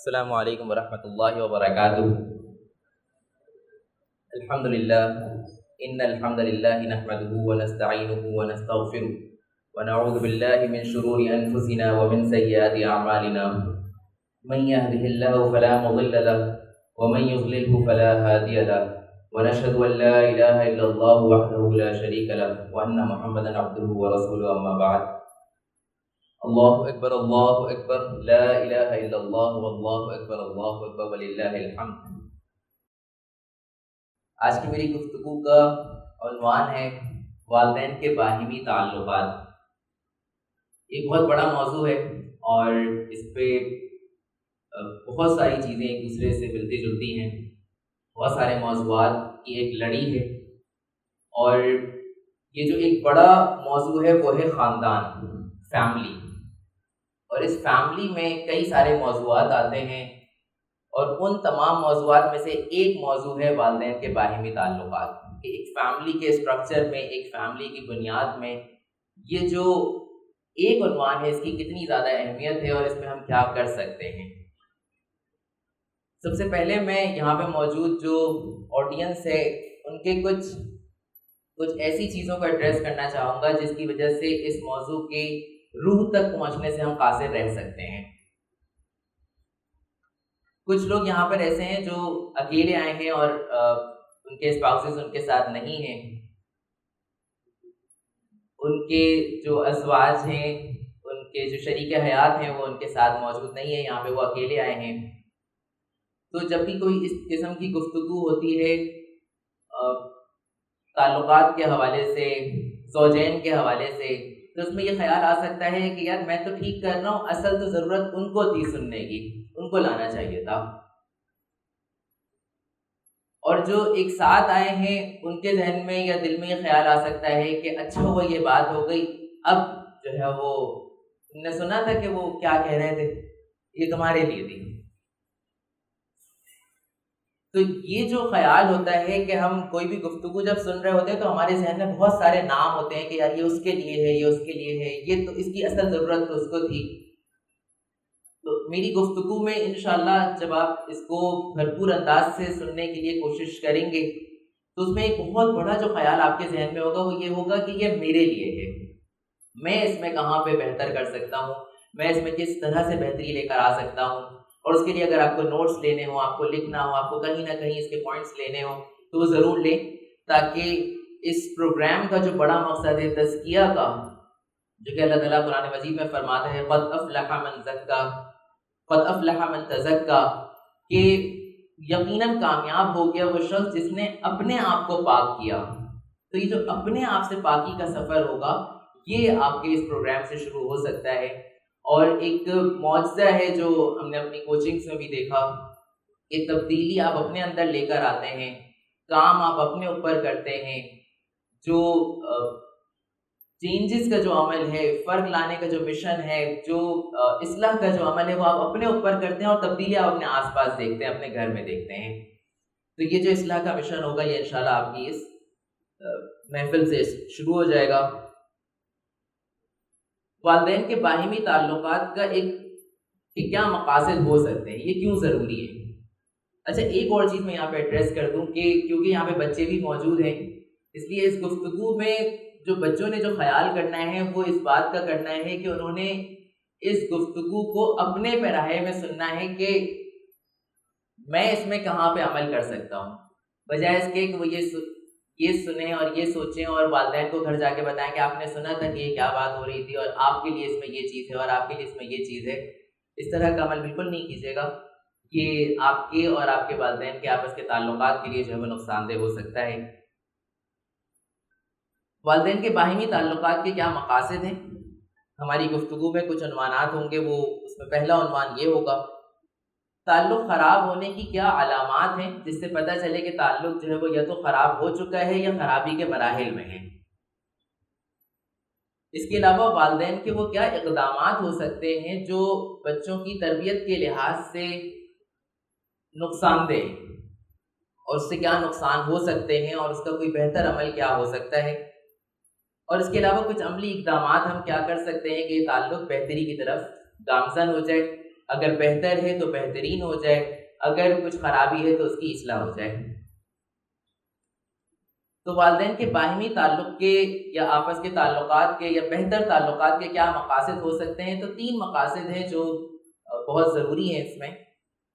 السلام علیکم ورحمۃ اللہ وبرکاتہ۔ الحمد للہ ان الحمد للہ نحمده ونستعینه ونستغفره ونعوذ باللہ من شرور انفسنا ومن سیئات اعمالنا، من يهده الله فلا مضل له ومن يضلله فلا هادي له، ونشهد ان لا اله الا الله وحده لا شريك له وان محمدا عبده ورسوله، اما بعد۔ اللہ اکبر لا الہ الا اللہ واللہ اکبر وللہ الحمد۔ آج کی میری گفتگو کا عنوان ہے والدین کے باہمی تعلقات۔ ایک بہت بڑا موضوع ہے اور اس پہ بہت ساری چیزیں ایک دوسرے سے ملتی جلتی ہیں، بہت سارے موضوعات کی ایک لڑی ہے، اور یہ جو ایک بڑا موضوع ہے وہ ہے خاندان، فیملی۔ اور اس فیملی میں کئی سارے موضوعات آتے ہیں، اور ان تمام موضوعات میں سے ایک موضوع ہے والدین کے باہمی تعلقات۔ کہ ایک فیملی کے اسٹرکچر میں، ایک فیملی کی بنیاد میں یہ جو ایک عنوان ہے، اس کی کتنی زیادہ اہمیت ہے اور اس میں ہم کیا کر سکتے ہیں۔ سب سے پہلے میں یہاں پہ موجود جو آڈینس ہے ان کے کچھ ایسی چیزوں کو ایڈریس کرنا چاہوں گا جس کی وجہ سے اس موضوع کے روح تک پہنچنے سے ہم قاصر رہ سکتے ہیں۔ کچھ لوگ یہاں پر ایسے ہیں جو اکیلے آئے ہیں اور ان کے اسپاؤسز ان کے ساتھ نہیں ہیں، ان کے جو ازواج ہیں، ان کے جو شریک حیات ہیں وہ ان کے ساتھ موجود نہیں ہیں، یہاں پہ وہ اکیلے آئے ہیں۔ تو جب بھی کوئی اس قسم کی گفتگو ہوتی ہے تعلقات کے حوالے سے، زوجین کے حوالے سے، تو اس میں یہ خیال آ سکتا ہے کہ یار میں تو ٹھیک کر رہا ہوں، اصل تو ضرورت ان کو تھی سننے کی، ان کو لانا چاہیے تھا۔ اور جو ایک ساتھ آئے ہیں ان کے ذہن میں یا دل میں یہ خیال آ سکتا ہے کہ اچھا ہوا یہ بات ہو گئی، اب جو ہے وہ تم نے سنا تھا کہ وہ کیا کہہ رہے تھے، یہ تمہارے لیے تھی۔ تو یہ جو خیال ہوتا ہے کہ ہم کوئی بھی گفتگو جب سن رہے ہوتے ہیں تو ہمارے ذہن میں بہت سارے نام ہوتے ہیں کہ یار یہ اس کے لیے ہے، یہ اس کے لیے ہے، یہ تو اس کی اصل ضرورت تو اس کو تھی۔ تو میری گفتگو میں انشاءاللہ جب آپ اس کو بھرپور انداز سے سننے کے لیے کوشش کریں گے تو اس میں ایک بہت بڑا جو خیال آپ کے ذہن میں ہوگا وہ یہ ہوگا کہ یہ میرے لیے ہے، میں اس میں کہاں پہ بہتر کر سکتا ہوں، میں اس میں کس طرح سے بہتری لے کر آ سکتا ہوں۔ اور اس کے لیے اگر آپ کو نوٹس لینے ہوں، آپ کو لکھنا ہو، آپ کو کہیں نہ کہیں اس کے پوائنٹس لینے ہوں تو وہ ضرور لیں، تاکہ اس پروگرام کا جو بڑا مقصد ہے تزکیہ کا، جو کہ اللہ تعالیٰ قرآن مجید میں فرماتا ہے قد افلح من زکا قد افلح من تزکا، کہ یقیناً کامیاب ہو گیا وہ شخص جس نے اپنے آپ کو پاک کیا۔ تو یہ جو اپنے آپ سے پاکی کا سفر ہوگا یہ آپ کے اس پروگرام سے شروع ہو سکتا ہے۔ اور ایک معجزہ ہے جو ہم نے اپنی کوچنگز میں بھی دیکھا کہ تبدیلی آپ اپنے اندر لے کر آتے ہیں، کام آپ اپنے اوپر کرتے ہیں، جو چینجز کا جو عمل ہے، فرق لانے کا جو مشن ہے، جو اصلاح کا جو عمل ہے وہ آپ اپنے اوپر کرتے ہیں، اور تبدیلی آپ اپنے آس پاس دیکھتے ہیں، اپنے گھر میں دیکھتے ہیں۔ تو یہ جو اصلاح کا مشن ہوگا یہ انشاءاللہ آپ کی اس محفل سے شروع ہو جائے گا۔ والدین کے باہمی تعلقات کا کہ کیا مقاصد ہو سکتے ہیں، یہ کیوں ضروری ہے۔ اچھا ایک اور چیز میں یہاں پہ ایڈریس کر دوں کہ کیونکہ یہاں پہ بچے بھی موجود ہیں، اس لیے اس گفتگو میں جو بچوں نے جو خیال کرنا ہے وہ اس بات کا کرنا ہے کہ انہوں نے اس گفتگو کو اپنے پیراہے میں سننا ہے کہ میں اس میں کہاں پہ عمل کر سکتا ہوں، بجائے اس کے کہ وہ یہ سنیں اور یہ سوچیں اور والدین کو گھر جا کے بتائیں کہ آپ نے سنا تھا کہ یہ کیا بات ہو رہی تھی اور آپ کے لیے اس میں یہ چیز ہے اور آپ کے لیے اس میں یہ چیز ہے۔ اس طرح کا عمل بالکل نہیں کیجیے گا، یہ آپ کے اور آپ کے والدین کے آپس کے تعلقات کے لیے جو ہے وہ نقصان دہ ہو سکتا ہے۔ والدین کے باہمی تعلقات کے کیا مقاصد ہیں، ہماری گفتگو میں کچھ عنوانات ہوں گے، وہ اس میں پہلا عنوان یہ ہوگا تعلق خراب ہونے کی کیا علامات ہیں جس سے پتہ چلے کہ تعلق جو ہے وہ یا تو خراب ہو چکا ہے یا خرابی کے مراحل میں ہے۔ اس کے علاوہ والدین کے وہ کیا اقدامات ہو سکتے ہیں جو بچوں کی تربیت کے لحاظ سے نقصان دہ اور اس سے کیا نقصان ہو سکتے ہیں اور اس کا کوئی بہتر عمل کیا ہو سکتا ہے، اور اس کے علاوہ کچھ عملی اقدامات ہم کیا کر سکتے ہیں کہ یہ تعلق بہتری کی طرف گامزن ہو جائے۔ اگر بہتر ہے تو بہترین ہو جائے، اگر کچھ خرابی ہے تو اس کی اصلاح ہو جائے۔ تو والدین کے باہمی تعلق کے یا آپس کے تعلقات کے یا بہتر تعلقات کے کیا مقاصد ہو سکتے ہیں؟ تو 3 مقاصد ہیں جو بہت ضروری ہیں اس میں۔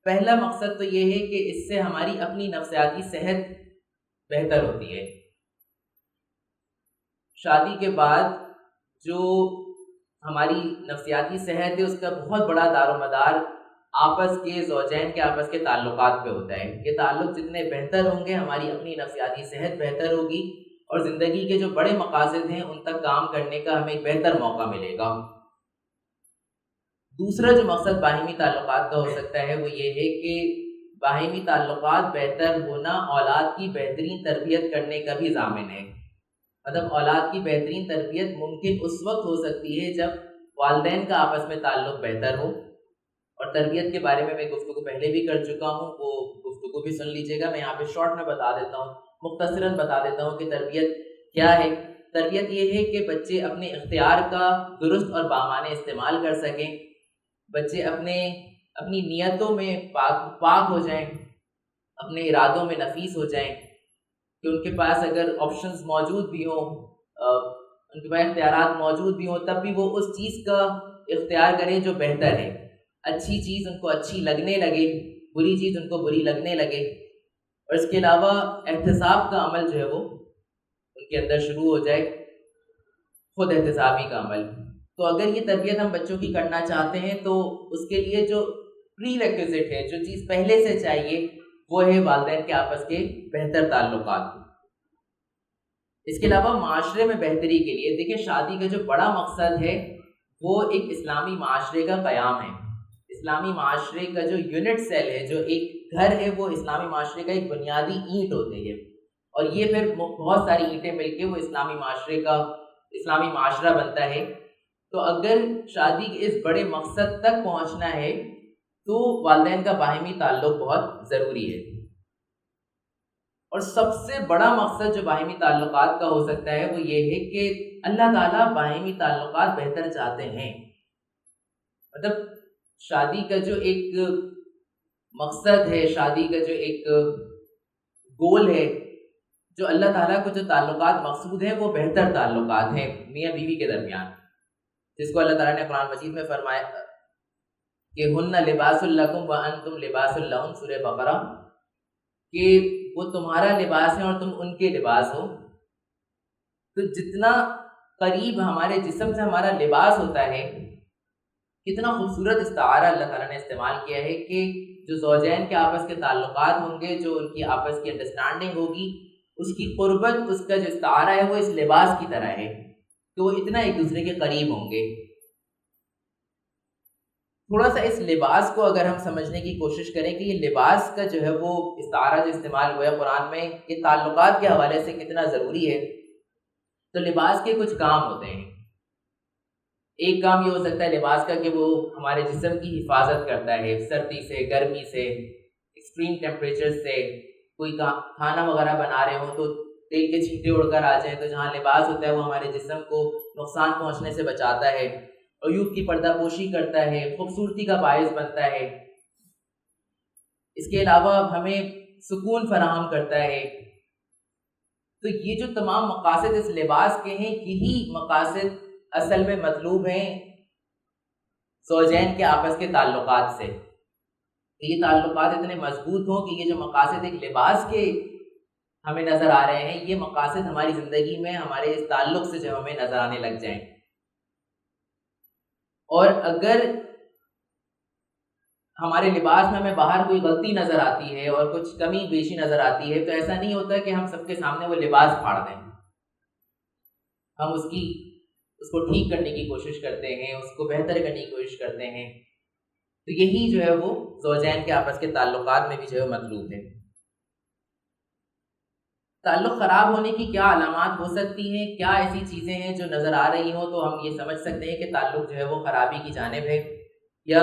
پہلا مقصد تو یہ ہے کہ اس سے ہماری اپنی نفسیاتی صحت بہتر ہوتی ہے۔ شادی کے بعد جو ہماری نفسیاتی صحت ہے اس کا بہت بڑا دار و مدار آپس کے زوجین کے آپس کے تعلقات پہ ہوتا ہے۔ یہ تعلق جتنے بہتر ہوں گے ہماری اپنی نفسیاتی صحت بہتر ہوگی اور زندگی کے جو بڑے مقاصد ہیں ان تک کام کرنے کا ہمیں ایک بہتر موقع ملے گا۔ دوسرا جو مقصد باہمی تعلقات کا ہو سکتا ہے وہ یہ ہے کہ باہمی تعلقات بہتر ہونا اولاد کی بہترین تربیت کرنے کا بھی ضامن ہے۔ مطلب اولاد کی بہترین تربیت ممکن اس وقت ہو سکتی ہے جب والدین کا آپس میں تعلق بہتر ہو، اور تربیت کے بارے میں گفتگو پہلے بھی کر چکا ہوں، وہ گفتگو بھی سن لیجیے گا۔ میں یہاں پہ شارٹ میں بتا دیتا ہوں، مختصراً بتا دیتا ہوں کہ تربیت کیا ہے۔ تربیت یہ ہے کہ بچے اپنے اختیار کا درست اور بامعنی استعمال کر سکیں، بچے اپنی نیتوں میں پاک ہو جائیں، اپنے ارادوں میں نفیس ہو جائیں، کہ ان کے پاس اگر آپشنز موجود بھی ہوں، ان کے پاس اختیارات موجود بھی ہوں، تب بھی وہ اس چیز کا اختیار کریں جو بہتر ہے۔ اچھی چیز ان کو اچھی لگنے لگے، بری چیز ان کو بری لگنے لگے، اور اس کے علاوہ احتساب کا عمل جو ہے وہ ان کے اندر شروع ہو جائے، خود احتسابی کا عمل۔ تو اگر یہ تربیت ہم بچوں کی کرنا چاہتے ہیں تو اس کے لیے جو پری ریکوزٹ ہے، جو چیز پہلے سے چاہیے، وہ ہے والدین کے آپس کے بہتر تعلقات۔ اس کے علاوہ معاشرے میں بہتری کے لیے دیکھیں، شادی کا جو بڑا مقصد ہے وہ ایک اسلامی معاشرے کا قیام ہے۔ اسلامی معاشرے کا جو یونٹ سیل ہے، جو ایک گھر ہے، وہ اسلامی معاشرے کا ایک بنیادی اینٹ ہوتی ہے، اور یہ پھر بہت ساری اینٹیں مل کے وہ اسلامی معاشرہ بنتا ہے۔ تو اگر شادی کے اس بڑے مقصد تک پہنچنا ہے تو والدین کا باہمی تعلق بہت ضروری ہے۔ اور سب سے بڑا مقصد جو باہمی تعلقات کا ہو سکتا ہے وہ یہ ہے کہ اللہ تعالیٰ باہمی تعلقات بہتر چاہتے ہیں۔ مطلب شادی کا جو ایک مقصد ہے، شادی کا جو ایک گول ہے، جو اللہ تعالیٰ کو جو تعلقات مقصود ہیں وہ بہتر تعلقات ہیں میاں بیوی کے درمیان، جس کو اللہ تعالیٰ نے قرآن مجید میں فرمایا کہ ہن لباس لکم وانتم لباس لہن، سورہ بقرہ، کہ وہ تمہارا لباس ہے اور تم ان کے لباس ہو۔ تو جتنا قریب ہمارے جسم سے ہمارا لباس ہوتا ہے، کتنا خوبصورت استعارہ اللہ تعالیٰ نے استعمال کیا ہے کہ جو زوجین کے آپس کے تعلقات ہوں گے، جو ان کی آپس کی انڈرسٹینڈنگ ہوگی، اس کی قربت، اس کا جو استعارہ ہے وہ اس لباس کی طرح ہے کہ وہ اتنا ایک دوسرے کے قریب ہوں گے۔ تھوڑا سا اس لباس کو اگر ہم سمجھنے کی کوشش کریں کہ یہ لباس کا جو ہے وہ استعارہ جو استعمال ہوا ہے قرآن میں، یہ تعلقات کے حوالے سے کتنا ضروری ہے، تو لباس کے کچھ کام ہوتے ہیں۔ ایک کام یہ ہو سکتا ہے لباس کا کہ وہ ہمارے جسم کی حفاظت کرتا ہے سردی سے، گرمی سے، ایکسٹریم ٹیمپریچر سے۔ کوئی کھانا وغیرہ بنا رہے ہوں تو تیل کے چھینٹے اڑ کر آ جائیں، تو جہاں لباس ہوتا ہے وہ ہمارے جسم کو نقصان پہنچنے سے بچاتا ہے، عیوب کی پردہ پوشی کرتا ہے، خوبصورتی کا باعث بنتا ہے۔ اس کے علاوہ ہمیں سکون فراہم کرتا ہے۔ تو یہ جو تمام مقاصد اس لباس کے ہیں، یہی مقاصد اصل میں مطلوب ہیں زوجین کے آپس کے تعلقات سے۔ یہ تعلقات اتنے مضبوط ہوں کہ یہ جو مقاصد ایک لباس کے ہمیں نظر آ رہے ہیں، یہ مقاصد ہماری زندگی میں ہمارے اس تعلق سے جو ہمیں نظر آنے لگ جائیں۔ اور اگر ہمارے لباس میں ہمیں باہر کوئی غلطی نظر آتی ہے اور کچھ کمی بیشی نظر آتی ہے، تو ایسا نہیں ہوتا کہ ہم سب کے سامنے وہ لباس پھاڑ دیں، ہم اس کو ٹھیک کرنے کی کوشش کرتے ہیں، اس کو بہتر کرنے کی کوشش کرتے ہیں۔ تو یہی جو ہے وہ زوجین کے آپس کے تعلقات میں بھی جو ہے مطلوب ہے۔ تعلق خراب ہونے کی کیا علامات ہو سکتی ہیں، کیا ایسی چیزیں ہیں جو نظر آ رہی ہوں تو ہم یہ سمجھ سکتے ہیں کہ تعلق جو ہے وہ خرابی کی جانب ہے، یا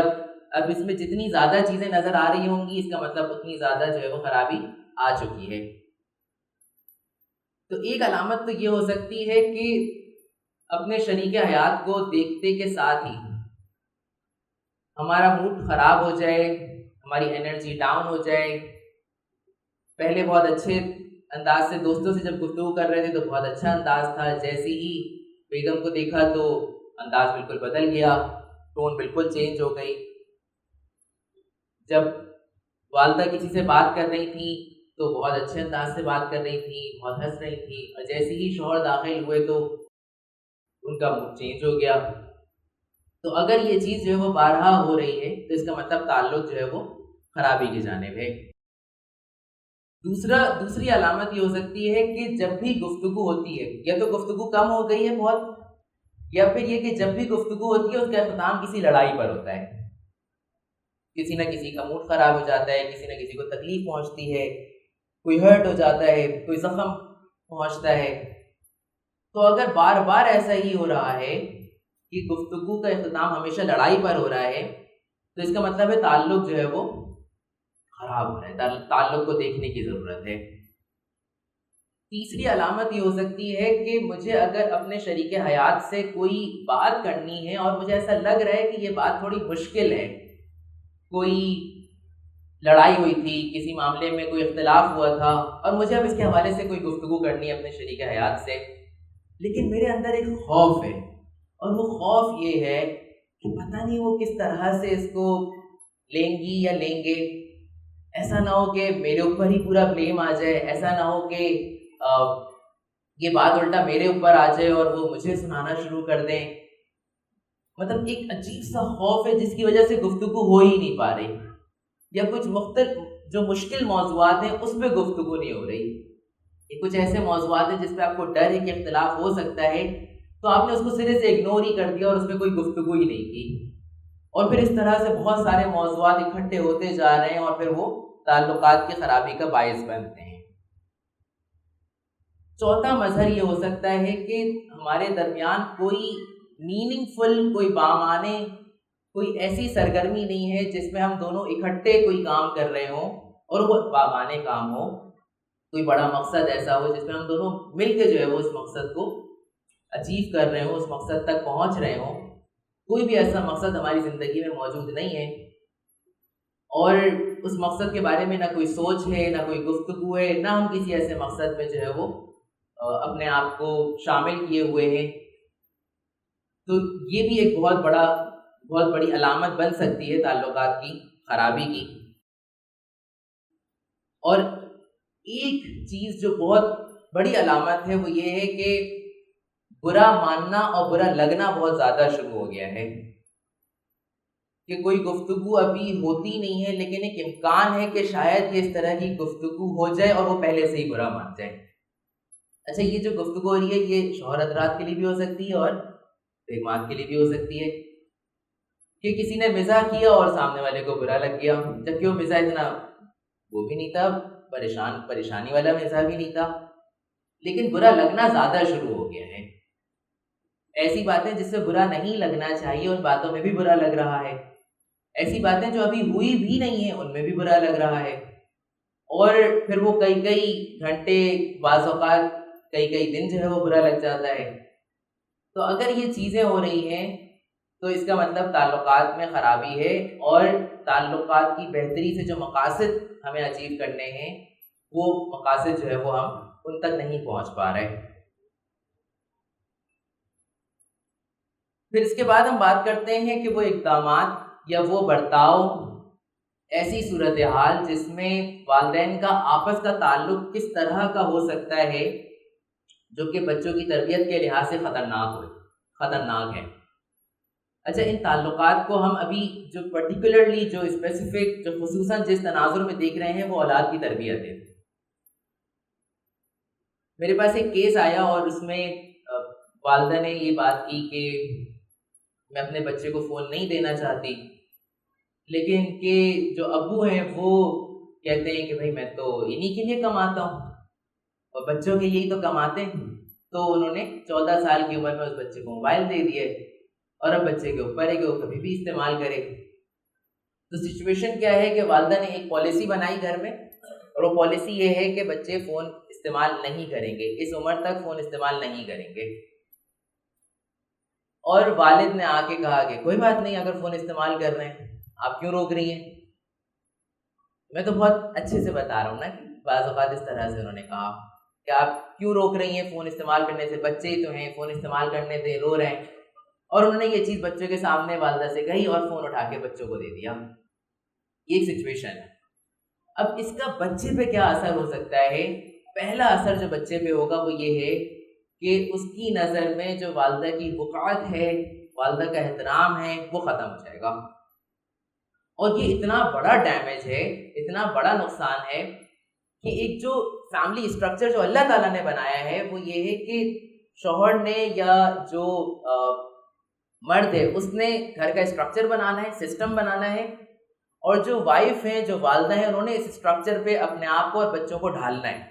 اب اس میں جتنی زیادہ چیزیں نظر آ رہی ہوں گی اس کا مطلب اتنی زیادہ جو ہے وہ خرابی آ چکی ہے۔ تو ایک علامت تو یہ ہو سکتی ہے کہ اپنے شریک حیات کو دیکھتے کے ساتھ ہی ہمارا موڈ خراب ہو جائے، ہماری انرجی ڈاؤن ہو جائے. پہلے بہت اچھے انداز سے دوستوں سے جب گفتگو کر رہے تھے تو بہت اچھا انداز تھا، جیسے ہی بیگم کو دیکھا تو انداز بالکل بدل گیا، ٹون بالکل چینج ہو گئی. جب والدہ کسی سے بات کر رہی تھی تو بہت اچھے انداز سے بات کر رہی تھی، بہت ہنس رہی تھی، اور جیسے ہی شوہر داخل ہوئے تو ان کا موڈ چینج ہو گیا. تو اگر یہ چیز جو ہے وہ بارہا ہو رہی ہے تو اس کا مطلب تعلق جو ہے وہ خرابی کی جانب ہے. دوسری علامت یہ ہو سکتی ہے کہ جب بھی گفتگو ہوتی ہے، یا تو گفتگو کم ہو گئی ہے بہت، یا پھر یہ کہ جب بھی گفتگو ہوتی ہے اس کا اختتام کسی لڑائی پر ہوتا ہے. کسی نہ کسی کا موڈ خراب ہو جاتا ہے، کسی نہ کسی کو تکلیف پہنچتی ہے، کوئی ہرٹ ہو جاتا ہے، کوئی زخم پہنچتا ہے. تو اگر بار بار ایسا ہی ہو رہا ہے کہ گفتگو کا اختتام ہمیشہ لڑائی پر ہو رہا ہے تو اس کا مطلب ہے تعلق جو ہے وہ خراب ہو رہا ہے، تعلق کو دیکھنے کی ضرورت ہے. تیسری علامت یہ ہو سکتی ہے کہ مجھے اگر اپنے شریک حیات سے کوئی بات کرنی ہے اور مجھے ایسا لگ رہا ہے کہ یہ بات تھوڑی مشکل ہے، کوئی لڑائی ہوئی تھی، کسی معاملے میں کوئی اختلاف ہوا تھا اور مجھے اب اس کے حوالے سے کوئی گفتگو کرنی ہے اپنے شریک حیات سے، لیکن میرے اندر ایک خوف ہے، اور وہ خوف یہ ہے کہ پتہ نہیں وہ کس طرح سے اس کو لیں گی یا لیں گے. ایسا نہ ہو کہ میرے اوپر ہی پورا بلیم آ جائے، ایسا نہ ہو کہ یہ بات الٹا میرے اوپر آ جائے اور وہ مجھے سنانا شروع کر دیں. مطلب ایک عجیب سا خوف ہے جس کی وجہ سے گفتگو ہو ہی نہیں پا رہی، یا کچھ مختلف جو مشکل موضوعات ہیں اس پہ گفتگو نہیں ہو رہی. یہ کچھ ایسے موضوعات ہیں جس پہ آپ کو ڈر ہے کہ اختلاف ہو سکتا ہے، تو آپ نے اس کو سرے سے اگنور ہی کر دیا اور اس میں کوئی گفتگو ہی نہیں کی، اور پھر اس طرح سے بہت سارے موضوعات اکٹھے ہوتے جا رہے ہیں اور پھر وہ تعلقات کی خرابی کا باعث بنتے ہیں. چوتھا مظہر یہ ہو سکتا ہے کہ ہمارے درمیان کوئی میننگ فل، کوئی بامانے، کوئی ایسی سرگرمی نہیں ہے جس میں ہم دونوں اکٹھے کوئی کام کر رہے ہوں اور وہ بامانے کام ہو. کوئی بڑا مقصد ایسا ہو جس میں ہم دونوں مل کے جو ہے وہ اس مقصد کو اچیو کر رہے ہوں، اس مقصد تک پہنچ رہے ہوں. کوئی بھی ایسا مقصد ہماری زندگی میں موجود نہیں ہے، اور اس مقصد کے بارے میں نہ کوئی سوچ ہے، نہ کوئی گفتگو ہے، نہ ہم کسی ایسے مقصد میں جو ہے وہ اپنے آپ کو شامل کیے ہوئے ہیں. تو یہ بھی ایک بہت بڑی علامت بن سکتی ہے تعلقات کی خرابی کی. اور ایک چیز جو بہت بڑی علامت ہے وہ یہ ہے کہ برا ماننا اور برا لگنا بہت زیادہ شروع ہو گیا ہے، کہ کوئی گفتگو ابھی ہوتی نہیں ہے لیکن ایک امکان ہے کہ شاید یہ اس طرح کی گفتگو ہو جائے اور وہ پہلے سے ہی برا مان جائے. اچھا، یہ جو گفتگو ہو رہی ہے یہ شوہر حضرات کے لیے بھی ہو سکتی ہے اور بیگمات کے لیے بھی ہو سکتی ہے، کہ کسی نے مزاح کیا اور سامنے والے کو برا لگ گیا، جبکہ وہ مزاح اتنا وہ بھی نہیں تھا، پریشانی والا مزاح بھی نہیں تھا، لیکن برا لگنا زیادہ شروع ہو گیا ہے. ایسی باتیں جس سے برا نہیں لگنا چاہیے ان باتوں میں بھی برا لگ رہا ہے، ایسی باتیں جو ابھی ہوئی بھی نہیں ہیں ان میں بھی برا لگ رہا ہے، اور پھر وہ کئی گھنٹے، بعض اوقات کئی دن جو ہے وہ برا لگ جاتا ہے. تو اگر یہ چیزیں ہو رہی ہیں تو اس کا مطلب تعلقات میں خرابی ہے، اور تعلقات کی بہتری سے جو مقاصد ہمیں اچیو کرنے ہیں وہ مقاصد جو ہے وہ ہم ان تک نہیں پہنچ پا رہے. پھر اس کے بعد ہم بات کرتے ہیں کہ وہ اقدامات یا وہ برتاؤ، ایسی صورتحال جس میں والدین کا آپس کا تعلق کس طرح کا ہو سکتا ہے جو کہ بچوں کی تربیت کے لحاظ سے خطرناک ہے. اچھا، ان تعلقات کو ہم ابھی جو پرٹیکولرلی جو اسپیسیفک جو خصوصاً جس تناظر میں دیکھ رہے ہیں وہ اولاد کی تربیت ہے. میرے پاس ایک کیس آیا اور اس میں والدہ نے یہ بات کی کہ میں اپنے بچے کو فون نہیں دینا چاہتی، لیکن کہ جو ابو ہیں وہ کہتے ہیں کہ بھائی میں تو انہی کے لیے کماتا ہوں اور بچوں کے یہی تو کماتے ہیں. تو انہوں نے 14 سال کی عمر میں اس بچے کو موبائل دے دیے، اور اب بچے کے اوپر ہے کہ وہ کبھی بھی استعمال کرے. تو سچویشن کیا ہے کہ والدہ نے ایک پالیسی بنائی گھر میں، اور وہ پالیسی یہ ہے کہ بچے فون استعمال نہیں کریں گے، اس عمر تک فون استعمال نہیں کریں گے. اور والد نے آ کے کہا کہ کوئی بات نہیں، اگر فون استعمال کر رہے ہیں آپ کیوں روک رہی ہیں؟ میں تو بہت اچھے سے بتا رہا ہوں نا کہ بعض اوقات اس طرح سے انہوں نے کہا کہ آپ کیوں روک رہی ہیں فون استعمال کرنے سے، بچے ہی تو ہیں، فون استعمال کرنے دیں، رو رہے ہیں. اور انہوں نے یہ چیز بچوں کے سامنے والدہ سے کہی اور فون اٹھا کے بچوں کو دے دیا. یہ ایک سچویشن ہے. اب اس کا بچے پہ کیا اثر ہو سکتا ہے؟ پہلا اثر جو بچے پہ ہوگا وہ یہ ہے کہ اس کی نظر میں جو والدہ کی وقعت ہے، والدہ کا احترام ہے، وہ ختم ہو جائے گا. اور یہ اتنا بڑا ڈیمیج ہے، اتنا بڑا نقصان ہے کہ ایک جو فیملی اسٹرکچر جو اللہ تعالیٰ نے بنایا ہے وہ یہ ہے کہ شوہر نے یا جو مرد ہے اس نے گھر کا اسٹرکچر بنانا ہے، سسٹم بنانا ہے، اور جو وائف ہیں، جو والدہ ہیں، انہوں نے اس اسٹرکچر پہ اپنے آپ کو اور بچوں کو ڈھالنا ہے.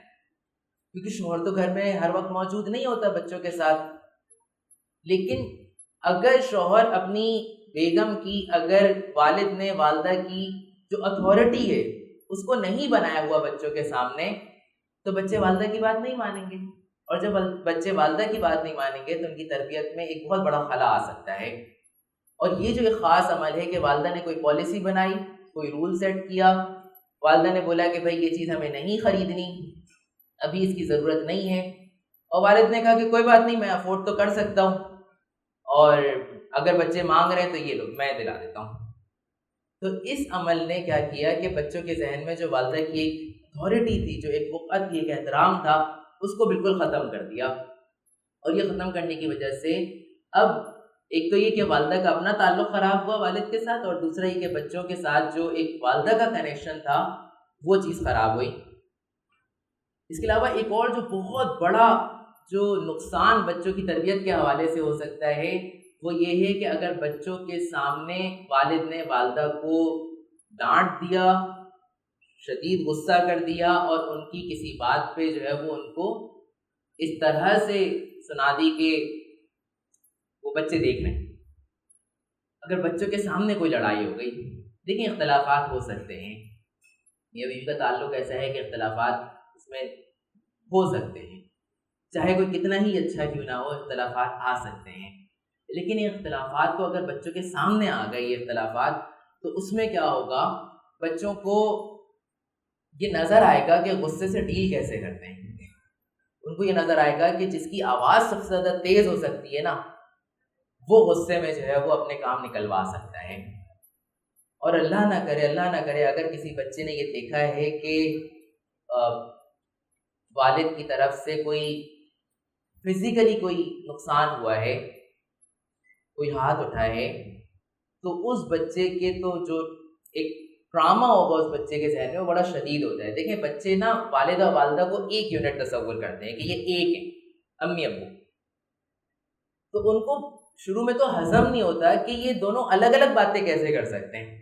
کیونکہ شوہر تو گھر میں ہر وقت موجود نہیں ہوتا بچوں کے ساتھ. لیکن اگر شوہر اپنی بیگم کی، اگر والد نے والدہ کی جو اتھارٹی ہے اس کو نہیں بنایا ہوا بچوں کے سامنے، تو بچے والدہ کی بات نہیں مانیں گے. اور جب بچے والدہ کی بات نہیں مانیں گے تو ان کی تربیت میں ایک بہت بڑا خلا آ سکتا ہے. اور یہ جو ایک خاص عمل ہے کہ والدہ نے کوئی پالیسی بنائی، کوئی رول سیٹ کیا، والدہ نے بولا کہ بھائی یہ چیز ہمیں نہیں خریدنی، ابھی اس کی ضرورت نہیں ہے، اور والد نے کہا کہ کوئی بات نہیں، میں افورڈ تو کر سکتا ہوں، اور اگر بچے مانگ رہے ہیں تو یہ لو میں دلا دیتا ہوں. تو اس عمل نے کیا کیا کہ بچوں کے ذہن میں جو والدہ کی ایک اتھارٹی تھی، جو ایک وقت تھی، ایک احترام تھا، اس کو بالکل ختم کر دیا. اور یہ ختم کرنے کی وجہ سے اب ایک تو یہ کہ والدہ کا اپنا تعلق خراب ہوا والد کے ساتھ، اور دوسرا یہ کہ بچوں کے ساتھ جو ایک والدہ کا کنیکشن تھا وہ چیز خراب ہوئی. اس کے علاوہ ایک اور جو بہت بڑا جو نقصان بچوں کی تربیت کے حوالے سے ہو سکتا ہے وہ یہ ہے کہ اگر بچوں کے سامنے والد نے والدہ کو ڈانٹ دیا، شدید غصہ کر دیا، اور ان کی کسی بات پہ جو ہے وہ ان کو اس طرح سے سنا دی کہ وہ بچے دیکھ رہے ہیں. اگر بچوں کے سامنے کوئی لڑائی ہو گئی، دیکھیں اختلافات ہو سکتے ہیں، میاں بیوی کا تعلق ایسا ہے کہ اختلافات اس میں ہو سکتے ہیں، چاہے کوئی کتنا ہی اچھا کیوں نہ ہو، اختلافات آ سکتے ہیں. لیکن یہ اختلافات کو اگر بچوں کے سامنے آ گئے یہ اختلافات، تو اس میں کیا ہوگا، بچوں کو یہ نظر آئے گا کہ غصے سے ڈیل کیسے کرتے ہیں. ان کو یہ نظر آئے گا کہ جس کی آواز سب سے زیادہ تیز ہو سکتی ہے نا، وہ غصے میں جو ہے وہ اپنے کام نکلوا سکتا ہے. اور اللہ نہ کرے اگر کسی بچے نے یہ دیکھا ہے کہ والد کی طرف سے کوئی فزیکلی کوئی نقصان ہوا ہے، کوئی ہاتھ اٹھا ہے، تو اس بچے کے تو جو ایک ٹراما ہوگا اس بچے کے ذہن میں وہ بڑا شدید ہوتا ہے. دیکھیں بچے نا والد اور والدہ کو ایک یونٹ تصور کرتے ہیں کہ یہ ایک ہے، امی ابو. تو ان کو شروع میں تو ہضم نہیں ہوتا کہ یہ دونوں الگ الگ باتیں کیسے کر سکتے ہیں.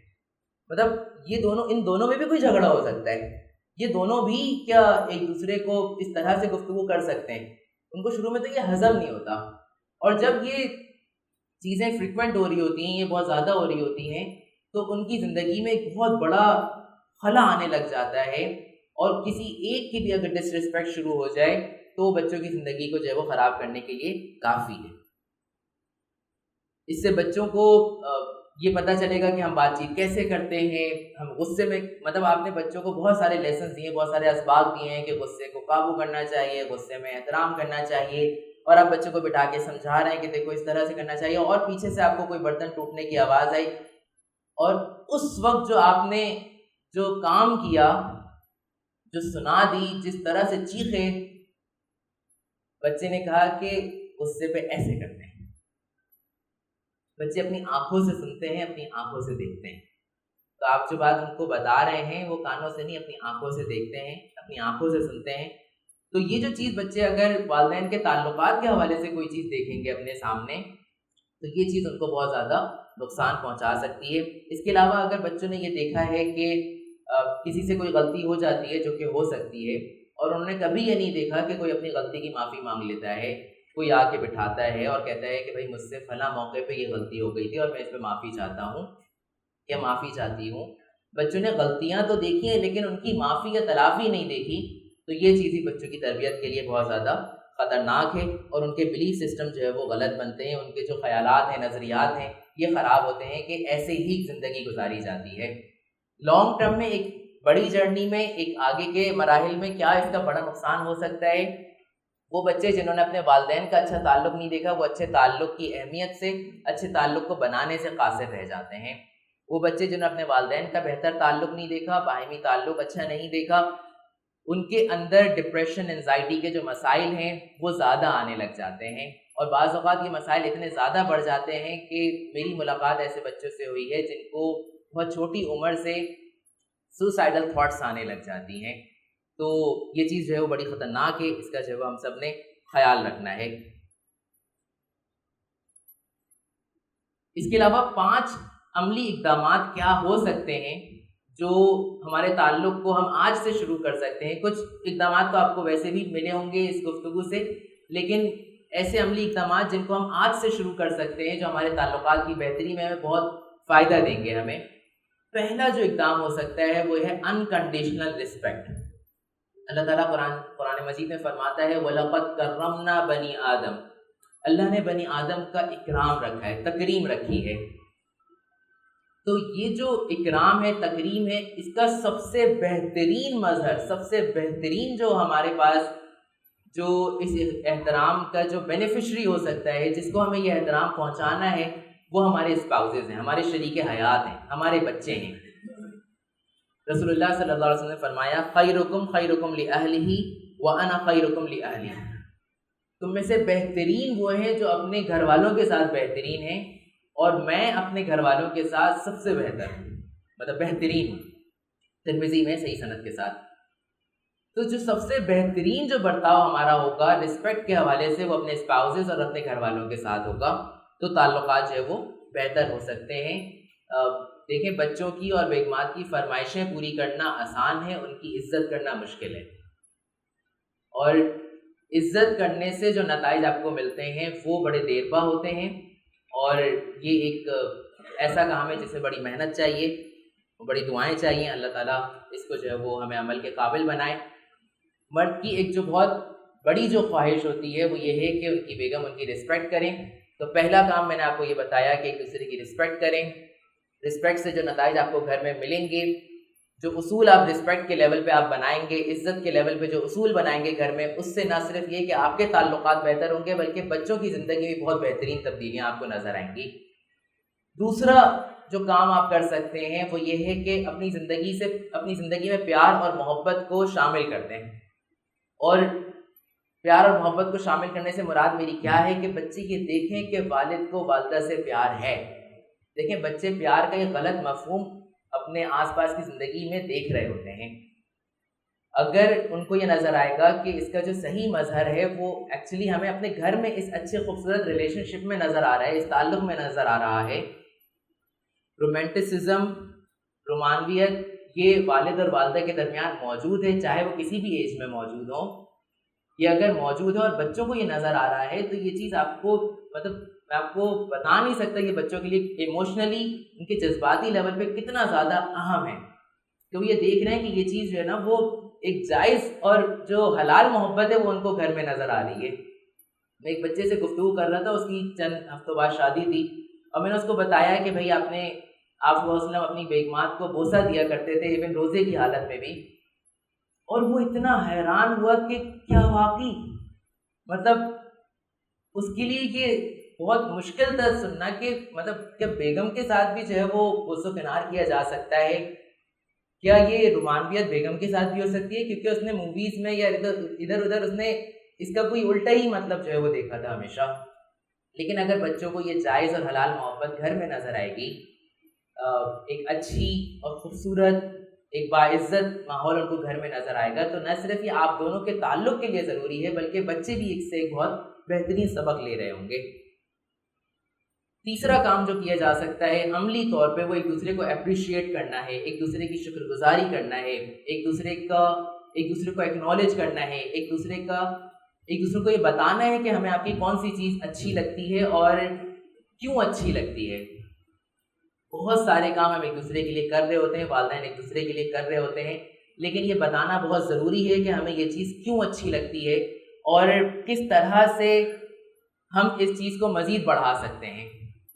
مطلب یہ دونوں، ان دونوں میں بھی کوئی جھگڑا ہو سکتا ہے، یہ دونوں بھی کیا ایک دوسرے کو اس طرح سے گفتگو کر سکتے ہیں. ان کو شروع میں تو یہ ہضم نہیں ہوتا. اور جب یہ چیزیں فریکوینٹ ہو رہی ہوتی ہیں، یہ بہت زیادہ ہو رہی ہوتی ہیں، تو ان کی زندگی میں ایک بہت بڑا خلا آنے لگ جاتا ہے. اور کسی ایک کی بھی اگر ڈس ریسپیکٹ شروع ہو جائے تو بچوں کی زندگی کو جو ہے وہ خراب کرنے کے لیے کافی ہے. اس سے بچوں کو یہ پتہ چلے گا کہ ہم بات چیت کیسے کرتے ہیں. ہم غصے میں، مطلب آپ نے بچوں کو بہت سارے لیسنز دیے، بہت سارے اسباق دیے ہیں کہ غصے کو قابو کرنا چاہیے، غصے میں احترام کرنا چاہیے، اور آپ بچوں کو بٹھا کے سمجھا رہے ہیں کہ دیکھو اس طرح سے کرنا چاہیے. اور پیچھے سے آپ کو کوئی برتن ٹوٹنے کی آواز آئی، اور اس وقت جو آپ نے جو کام کیا، جو سنا دی، جس طرح سے چیخے، بچے نے کہا کہ غصے پہ ایسے کرتے ہیں. بچے اپنی آنکھوں سے سنتے ہیں، اپنی آنکھوں سے دیکھتے ہیں. تو آپ جو بات ان کو بتا رہے ہیں وہ کانوں سے نہیں، اپنی آنکھوں سے دیکھتے ہیں، اپنی آنکھوں سے سنتے ہیں. تو یہ جو چیز بچے اگر والدین کے تعلقات کے حوالے سے کوئی چیز دیکھیں گے اپنے سامنے، تو یہ چیز ان کو بہت زیادہ نقصان پہنچا سکتی ہے. اس کے علاوہ اگر بچوں نے یہ دیکھا ہے کہ کسی سے کوئی غلطی ہو جاتی ہے، جو کہ ہو سکتی ہے، اور انہوں نے کبھی یہ نہیں دیکھا کہ کوئی اپنی غلطی کی معافی مانگ لیتا ہے، کوئی آ کے بٹھاتا ہے اور کہتا ہے کہ بھائی مجھ سے فلاں موقع پہ یہ غلطی ہو گئی تھی اور میں اس پہ معافی چاہتا ہوں یا معافی چاہتی ہوں. بچوں نے غلطیاں تو دیکھی ہیں لیکن ان کی معافی یا تلافی نہیں دیکھی. تو یہ چیز ہی بچوں کی تربیت کے لیے بہت زیادہ خطرناک ہے، اور ان کے بلیف سسٹم جو ہے وہ غلط بنتے ہیں، ان کے جو خیالات ہیں، نظریات ہیں، یہ خراب ہوتے ہیں کہ ایسے ہی زندگی گزاری جاتی ہے۔ لانگ ٹرم میں ایک بڑی جرنی میں، ایک آگے کے مراحل میں کیا اس کا بڑا نقصان ہو سکتا ہے؟ وہ بچے جنہوں نے اپنے والدین کا اچھا تعلق نہیں دیکھا، وہ اچھے تعلق کی اہمیت سے، اچھے تعلق کو بنانے سے قاصر رہ جاتے ہیں۔ وہ بچے جنہوں نے اپنے والدین کا بہتر تعلق نہیں دیکھا، باہمی تعلق اچھا نہیں دیکھا، ان کے اندر ڈپریشن، انزائٹی کے جو مسائل ہیں وہ زیادہ آنے لگ جاتے ہیں، اور بعض اوقات یہ مسائل اتنے زیادہ بڑھ جاتے ہیں کہ میری ملاقات ایسے بچوں سے ہوئی ہے جن کو بہت چھوٹی عمر سے سوسائڈل تھاٹس آنے لگ جاتی ہیں۔ تو یہ چیز جو ہے وہ بڑی خطرناک ہے، اس کا جو ہے ہم سب نے خیال رکھنا ہے۔ اس کے علاوہ 5 عملی اقدامات کیا ہو سکتے ہیں جو ہمارے تعلق کو ہم آج سے شروع کر سکتے ہیں۔ کچھ اقدامات تو آپ کو ویسے بھی ملے ہوں گے اس گفتگو سے، لیکن ایسے عملی اقدامات جن کو ہم آج سے شروع کر سکتے ہیں جو ہمارے تعلقات کی بہتری میں ہمیں بہت فائدہ دیں گے ہمیں۔ پہلا جو اقدام ہو سکتا ہے وہ ہے انکنڈیشنل رسپیکٹ۔ اللہ تعالیٰ قرآن مجید میں فرماتا ہے وَلَقَدْ كَرَّمْنَا بَنِي آدم، اللہ نے بنی آدم کا اکرام رکھا ہے، تکریم رکھی ہے۔ تو یہ جو اکرام ہے، تکریم ہے، اس کا سب سے بہترین مظہر، سب سے بہترین جو ہمارے پاس جو اس احترام کا جو بینیفیشری ہو سکتا ہے، جس کو ہمیں یہ احترام پہنچانا ہے، وہ ہمارے اسپاؤزز ہیں، ہمارے شریک حیات ہیں، ہمارے بچے ہیں۔ رسول اللہ صلی اللہ علیہ وسلم نے فرمایا خیرکم خیرکم لأہلہ وأنا خیرکم لأہلی، تم میں سے بہترین وہ ہیں جو اپنے گھر والوں کے ساتھ بہترین ہیں، اور میں اپنے گھر والوں کے ساتھ سب سے بہتر ہوں، مطلب بہترین ہوں، ترمذی میں صحیح سند کے ساتھ۔ تو جو سب سے بہترین جو برتاؤ ہمارا ہوگا رسپیکٹ کے حوالے سے، وہ اپنے اسپاؤزز اور اپنے گھر والوں کے ساتھ ہوگا، تو تعلقات جو ہے وہ بہتر ہو سکتے ہیں۔ دیکھیں، بچوں کی اور بیگمات کی فرمائشیں پوری کرنا آسان ہے، ان کی عزت کرنا مشکل ہے، اور عزت کرنے سے جو نتائج آپ کو ملتے ہیں وہ بڑے دیر پا ہوتے ہیں، اور یہ ایک ایسا کام ہے جسے بڑی محنت چاہیے، بڑی دعائیں چاہیے، اللہ تعالیٰ اس کو جو ہے وہ ہمیں عمل کے قابل بنائے۔ مرد کی ایک جو بہت بڑی جو خواہش ہوتی ہے وہ یہ ہے کہ ان کی بیگم ان کی رسپیکٹ کریں۔ تو پہلا کام میں نے آپ کو یہ بتایا کہ ایک دوسرے کی رسپیکٹ کریں۔ رسپیکٹ سے جو نتائج آپ کو گھر میں ملیں گے، جو اصول آپ رسپیکٹ کے لیول پہ آپ بنائیں گے، عزت کے لیول پہ جو اصول بنائیں گے گھر میں، اس سے نہ صرف یہ کہ آپ کے تعلقات بہتر ہوں گے بلکہ بچوں کی زندگی میں بہت بہترین تبدیلیاں آپ کو نظر آئیں گی۔ دوسرا جو کام آپ کر سکتے ہیں وہ یہ ہے کہ اپنی زندگی میں پیار اور محبت کو شامل کر دیں۔ اور پیار اور محبت کو شامل کرنے سے مراد میری کیا ہے کہ بچے یہ دیکھیں کہ والد کو والدہ سے پیار ہے۔ دیکھیں، بچے پیار کا یہ غلط مفہوم اپنے آس پاس کی زندگی میں دیکھ رہے ہوتے ہیں۔ اگر ان کو یہ نظر آئے گا کہ اس کا جو صحیح مظہر ہے وہ ایکچولی ہمیں اپنے گھر میں اس اچھے خوبصورت ریلیشن شپ میں نظر آ رہا ہے، اس تعلق میں نظر آ رہا ہے، رومانٹسزم، رومانویت، یہ والد اور والدہ کے درمیان موجود ہے، چاہے وہ کسی بھی ایج میں موجود ہو، یہ اگر موجود ہے اور بچوں کو یہ نظر آ رہا ہے تو یہ چیز آپ کو میں آپ کو بتا نہیں سکتا کہ بچوں کے لیے ایموشنلی، ان کے جذباتی لیول پہ کتنا زیادہ اہم ہے کہ وہ یہ دیکھ رہے ہیں کہ یہ چیز جو ہے نا وہ ایک جائز اور جو حلال محبت ہے وہ ان کو گھر میں نظر آ رہی ہے۔ میں ایک بچے سے گفتگو کر رہا تھا، اس کی چند ہفتوں بعد شادی تھی، اور میں نے اس کو بتایا کہ بھائی آپ صلی اللہ علیہ وسلم اپنی بیگمات کو بوسہ دیا کرتے تھے ایون روزے کی حالت میں بھی، اور وہ اتنا حیران ہوا کہ کیا واقعی، مطلب اس کے لیے یہ بہت مشکل تھا سننا کہ مطلب کیا بیگم کے ساتھ بھی جو ہے وہ بوس و کنار کیا جا سکتا ہے، کیا یہ رومانویت بیگم کے ساتھ بھی ہو سکتی ہے، کیونکہ اس نے موویز میں یا ادھر اس نے اس کا کوئی الٹا ہی مطلب جو ہے وہ دیکھا تھا ہمیشہ۔ لیکن اگر بچوں کو یہ جائز اور حلال محبت گھر میں نظر آئے گی، ایک اچھی اور خوبصورت ایک باعزت ماحول ان کو گھر میں نظر آئے گا، تو نہ صرف یہ آپ دونوں کے تعلق کے لیے ضروری ہے بلکہ بچے بھی اس سے ایک بہت بہترین سبق لے رہے ہوں گے۔ تیسرا کام جو کیا جا سکتا ہے عملی طور پہ، وہ ایک دوسرے کو اپریشیٹ کرنا ہے، ایک دوسرے کی شکر گزاری کرنا ہے، ایک دوسرے کو ایکنالج کرنا ہے، ایک دوسرے کو یہ بتانا ہے کہ ہمیں آپ کی کون سی چیز اچھی لگتی ہے اور کیوں اچھی لگتی ہے۔ بہت سارے کام ہم ایک دوسرے کے لیے کر رہے ہوتے ہیں، والدین ایک دوسرے کے لیے کر رہے ہوتے ہیں، لیکن یہ بتانا بہت ضروری ہے کہ ہمیں یہ چیز کیوں اچھی لگتی ہے اور کس طرح سے ہم اس چیز کو مزید بڑھا سکتے ہیں.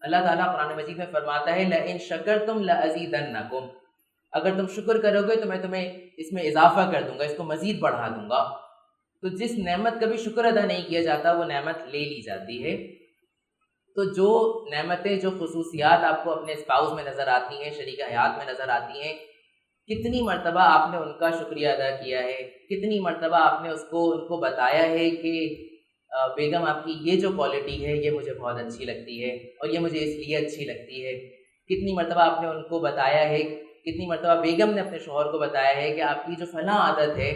اللہ تعالیٰ قرآن مجید میں فرماتا ہے لَإِن شَكَرْتُمْ لَأَزِيدَنَّكُمْ، اگر تم شکر کرو گے تو میں تمہیں اس میں اضافہ کر دوں گا، اس کو مزید بڑھا دوں گا. تو جس نعمت کا بھی شکر ادا نہیں کیا جاتا وہ نعمت لے لی جاتی ہے. تو جو نعمتیں، جو خصوصیات آپ کو اپنے اسپاؤس میں نظر آتی ہیں، شریک حیات میں نظر آتی ہیں، کتنی مرتبہ آپ نے ان کا شکریہ ادا کیا ہے، کتنی مرتبہ آپ نے ان کو بتایا ہے کہ بیگم آپ کی یہ جو کوالٹی ہے یہ مجھے بہت اچھی لگتی ہے اور یہ مجھے اس لیے اچھی لگتی ہے. کتنی مرتبہ آپ نے ان کو بتایا ہے، کتنی مرتبہ بیگم نے اپنے شوہر کو بتایا ہے کہ آپ کی جو فلاں عادت ہے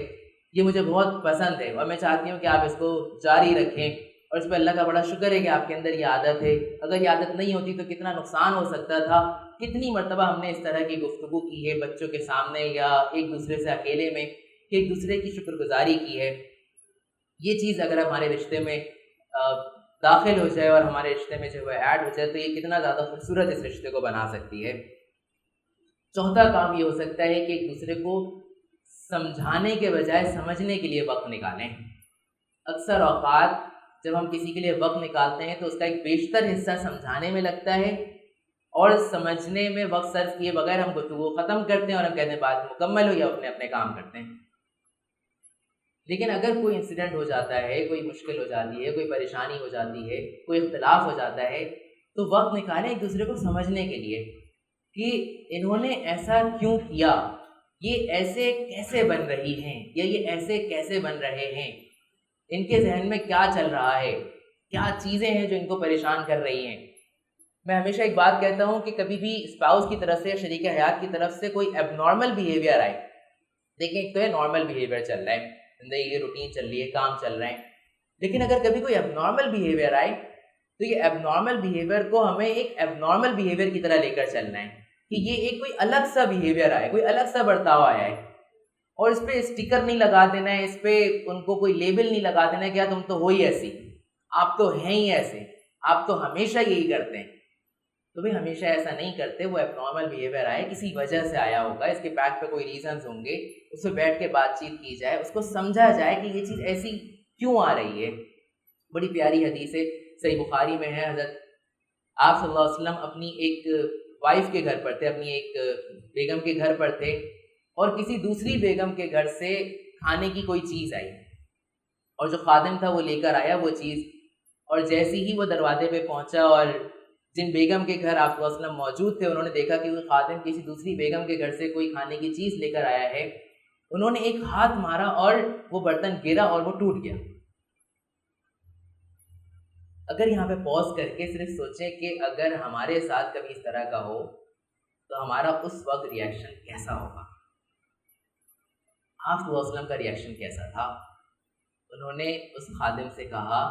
یہ مجھے بہت پسند ہے اور میں چاہتی ہوں کہ آپ اس کو جاری رکھیں، اور اس پہ اللہ کا بڑا شکر ہے کہ آپ کے اندر یہ عادت ہے، اگر یہ عادت نہیں ہوتی تو کتنا نقصان ہو سکتا تھا. کتنی مرتبہ ہم نے اس طرح کی گفتگو کی ہے بچوں کے سامنے یا ایک دوسرے سے اکیلے میں کہ ایک دوسرے کی شکر گزاری کی ہے. یہ چیز اگر ہمارے رشتے میں داخل ہو جائے اور ہمارے رشتے میں جو ہے ایڈ ہو جائے تو یہ کتنا زیادہ خوبصورت اس رشتے کو بنا سکتی ہے. چوتھا کام یہ ہو سکتا ہے کہ ایک دوسرے کو سمجھانے کے بجائے سمجھنے کے لیے وقت نکالیں. اکثر اوقات جب ہم کسی کے لیے وقت نکالتے ہیں تو اس کا ایک بیشتر حصہ سمجھانے میں لگتا ہے اور سمجھنے میں وقت صرف کیے بغیر ہم گفتگو ختم کرتے ہیں اور ہم کہتے ہیں بات مکمل ہو یا اپنے کام کرتے ہیں. لیکن اگر کوئی انسیڈنٹ ہو جاتا ہے، کوئی مشکل ہو جاتی ہے، کوئی پریشانی ہو جاتی ہے، کوئی اختلاف ہو جاتا ہے تو وقت نکالیں ایک دوسرے کو سمجھنے کے لیے کہ انہوں نے ایسا کیوں کیا، یہ ایسے کیسے بن رہی ہیں یا یہ ایسے کیسے بن رہے ہیں، ان کے ذہن میں کیا چل رہا ہے، کیا چیزیں ہیں جو ان کو پریشان کر رہی ہیں. میں ہمیشہ ایک بات کہتا ہوں کہ کبھی بھی اسپاؤس کی طرف سے یا شریک حیات کی طرف سے کوئی ایب نارمل بیہیویئر آئے، دیکھیں ایک تو ہے نارمل بیہیویئر چل رہا ہے، زندگی کی روٹین چل رہی ہے، کام چل رہے ہیں، لیکن اگر کبھی کوئی ایب نارمل بیہیویئر آئے تو یہ ایب نارمل بیہیویئر کو ہمیں ایک ایب نارمل بیہیویئر کی طرح لے کر چلنا ہے کہ یہ ایک کوئی الگ سا بیہیویئر آئے، کوئی الگ سا برتاؤ آیا ہے، اور اس پہ اسٹیکر نہیں لگا دینا ہے، اس پہ ان کو کوئی لیبل نہیں لگا دینا ہے کہ تم تو ہو ہی ایسی، آپ تو ہیں ہی ایسے، آپ تو ہمیشہ یہی کرتے ہیں. تو بھی ہمیشہ ایسا نہیں کرتے، وہ ایب نارمل بیہیویئر آئے کسی وجہ سے آیا ہوگا، اس کے بیک پہ کوئی ریزنز ہوں گے، اس پہ بیٹھ کے بات چیت کی جائے، اس کو سمجھا جائے کہ یہ چیز ایسی کیوں آ رہی ہے. بڑی پیاری حدیث ہے، صحیح بخاری میں ہے، حضرت آپ صلی اللہ علیہ وسلم اپنی ایک وائف کے گھر پر تھے، اپنی ایک بیگم کے گھر پر تھے، اور کسی دوسری بیگم کے گھر سے کھانے کی کوئی چیز آئی اور جو خادم تھا وہ لے کر آیا وہ چیز، اور جیسے ہی وہ دروازے پہ پہنچا اور جن بیگم کے گھر آپ صلی اللہ علیہ وسلم موجود تھے انہوں نے دیکھا کہ وہ خادم کسی دوسری بیگم کے گھر سے کوئی کھانے کی چیز لے کر آیا ہے، انہوں نے ایک ہاتھ مارا اور وہ برتن گرا اور وہ ٹوٹ گیا. اگر یہاں پہ پوز کر کے صرف سوچیں کہ اگر ہمارے ساتھ کبھی اس طرح کا ہو تو ہمارا اس وقت ریئیکشن کیسا ہوگا. آپ صلی اللہ علیہ وسلم کا ریئیکشن کیسا تھا؟ انہوں نے اس خادم سے کہا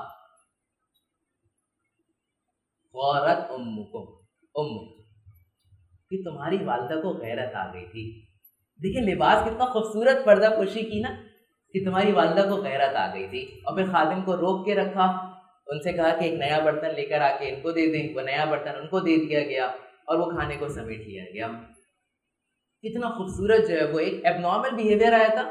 غورت امک کہ تمہاری والدہ کو غیرت آ گئی تھی. دیکھیں لباس کتنا خوبصورت پردہ پوشی کی نا، کہ تمہاری والدہ کو غیرت آ گئی تھی. اور پھر خادم کو روک کے رکھا، ان سے کہا کہ ایک نیا برتن لے کر آ کے ان کو دے دیں، وہ نیا برتن ان کو دے دیا گیا اور وہ کھانے کو سمیٹ لیا گیا. کتنا خوبصورت جو ہے وہ ایک ایب نارمل بیہیویئر آیا تھا،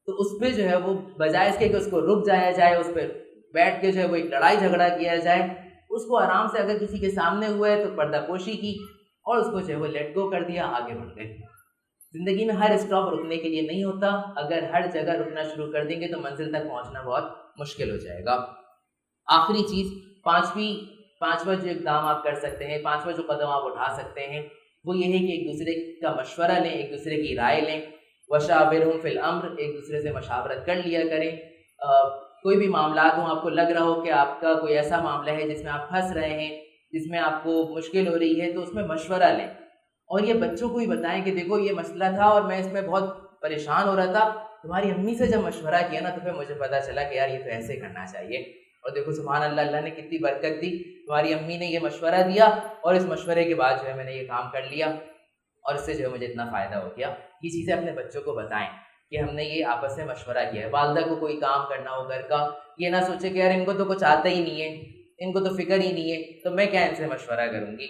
تو اس پہ جو ہے وہ بجائے اس کے کہ اس کو رک جایا جائے، اس پہ بیٹھ کے جو ہے وہ ایک لڑائی جھگڑا کیا جائے، اس کو آرام سے اگر کسی کے سامنے ہوا ہے تو پردہ پوشی کی اور اس کو جو ہے وہ لیٹ گو کر دیا، آگے بڑھ گئے. زندگی میں ہر اسٹاپ رکنے کے لیے نہیں ہوتا، اگر ہر جگہ رکنا شروع کر دیں گے تو منزل تک پہنچنا بہت مشکل ہو جائے گا. آخری چیز، پانچواں جو اقدام آپ کر سکتے ہیں، پانچواں جو قدم آپ اٹھا سکتے ہیں وہ یہ ہے کہ ایک دوسرے کا مشورہ لیں، ایک دوسرے کی رائے لیں. وشاورہم فی الامر، ایک دوسرے سے مشاورت کر لیا کریں. کوئی بھی معاملات ہوں، آپ کو لگ رہا ہو کہ آپ کا کوئی ایسا معاملہ ہے جس میں آپ پھنس رہے ہیں، جس میں آپ کو مشکل ہو رہی ہے، تو اس میں مشورہ لیں. اور یہ بچوں کو ہی بتائیں کہ دیکھو یہ مسئلہ تھا اور میں اس میں بہت پریشان ہو رہا تھا، تمہاری امی سے جب مشورہ کیا نا تو پھر مجھے پتہ چلا کہ یار یہ تو ایسے کرنا چاہیے. اور دیکھو سبحان اللہ، اللہ نے کتنی برکت دی، تمہاری امی نے یہ مشورہ دیا اور اس مشورے کے بعد جو ہے میں نے یہ کام کر لیا اور اس سے جو ہے مجھے اتنا فائدہ ہو گیا. یہ چیزیں اپنے بچوں کو بتائیں کہ ہم نے یہ آپس میں مشورہ کیا ہے. والدہ کو کوئی کام کرنا ہو گھر کا، یہ نہ سوچے کہ یار ان کو تو کچھ آتا ہی نہیں ہے، ان کو تو فکر ہی نہیں ہے، تو میں کیا ان سے مشورہ کروں گی.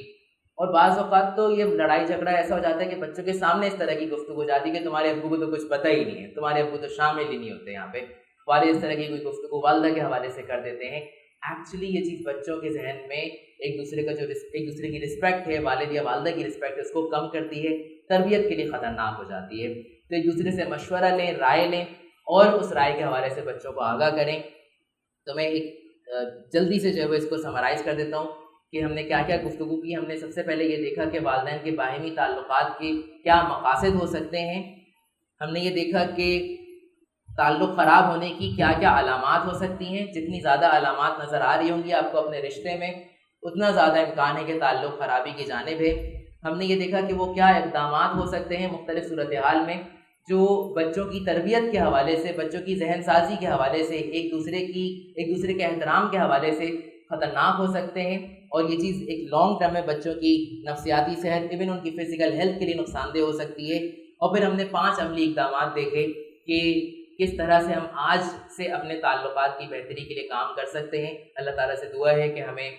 اور بعض اوقات تو یہ لڑائی جھگڑا ایسا ہو جاتا ہے کہ بچوں کے سامنے اس طرح کی گفتگو ہو جاتی ہے کہ تمہارے ابو کو تو کچھ پتہ ہی نہیں ہے، تمہارے ابو تو شامل ہی نہیں ہوتے یہاں پہ. والد اس طرح کی کوئی گفتگو والدہ کے حوالے سے کر دیتے ہیں، ایکچولی یہ چیز بچوں کے ذہن میں ایک دوسرے کی رسپیکٹ ہے، والد یا والدہ کی رسپیکٹ ہے، اس کو کم کرتی ہے، تربیت کے لیے خطرناک ہو جاتی ہے۔ تو ایک دوسرے سے مشورہ لیں، رائے لیں، اور اس رائے کے حوالے سے بچوں کو آگاہ کریں۔ تو میں ایک جلدی سے جو ہے اس کو سمرائز کر دیتا ہوں کہ ہم نے کیا کیا گفتگو کی۔ ہم نے سب سے پہلے یہ دیکھا کہ والدین کے باہمی تعلقات کے کیا مقاصد ہو سکتے ہیں، ہم نے یہ دیکھا کہ تعلق خراب ہونے کی کیا کیا علامات ہو سکتی ہیں، جتنی زیادہ علامات نظر آ رہی ہوں گی آپ کو اپنے رشتے میں، اتنا زیادہ امکان ہے کہ تعلق خرابی کی جانب ہے۔ ہم نے یہ دیکھا کہ وہ کیا اقدامات ہو سکتے ہیں مختلف صورتحال میں جو بچوں کی تربیت کے حوالے سے، بچوں کی ذہن سازی کے حوالے سے، ایک دوسرے کے احترام کے حوالے سے خطرناک ہو سکتے ہیں، اور یہ چیز ایک لانگ ٹرم میں بچوں کی نفسیاتی صحت، ایون ان کی فزیکل ہیلتھ کے لیے نقصان دہ ہو سکتی ہے۔ اور پھر ہم نے 5 عملی اقدامات دیکھے کہ کس طرح سے ہم آج سے اپنے تعلقات کی بہتری کے لیے کام کر سکتے ہیں۔ اللہ تعالیٰ سے دعا ہے کہ ہمیں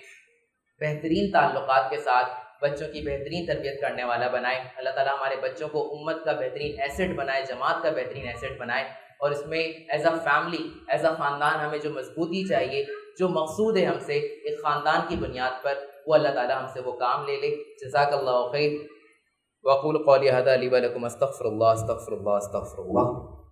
بہترین تعلقات کے ساتھ بچوں کی بہترین تربیت کرنے والا بنائے۔ اللہ تعالیٰ ہمارے بچوں کو امت کا بہترین ایسٹ بنائے، جماعت کا بہترین ایسٹ بنائے، اور اس میں as a family, as a خاندان ہمیں جو مضبوطی چاہیے، جو مقصود ہے ہم سے ایک خاندان کی بنیاد پر، وہ اللہ تعالیٰ ہم سے وہ کام لے لے۔ جزاک اللہ خیر۔ وأقول قولي هذا لي ولكم، استغفر الله استغفر الله استغفر الله۔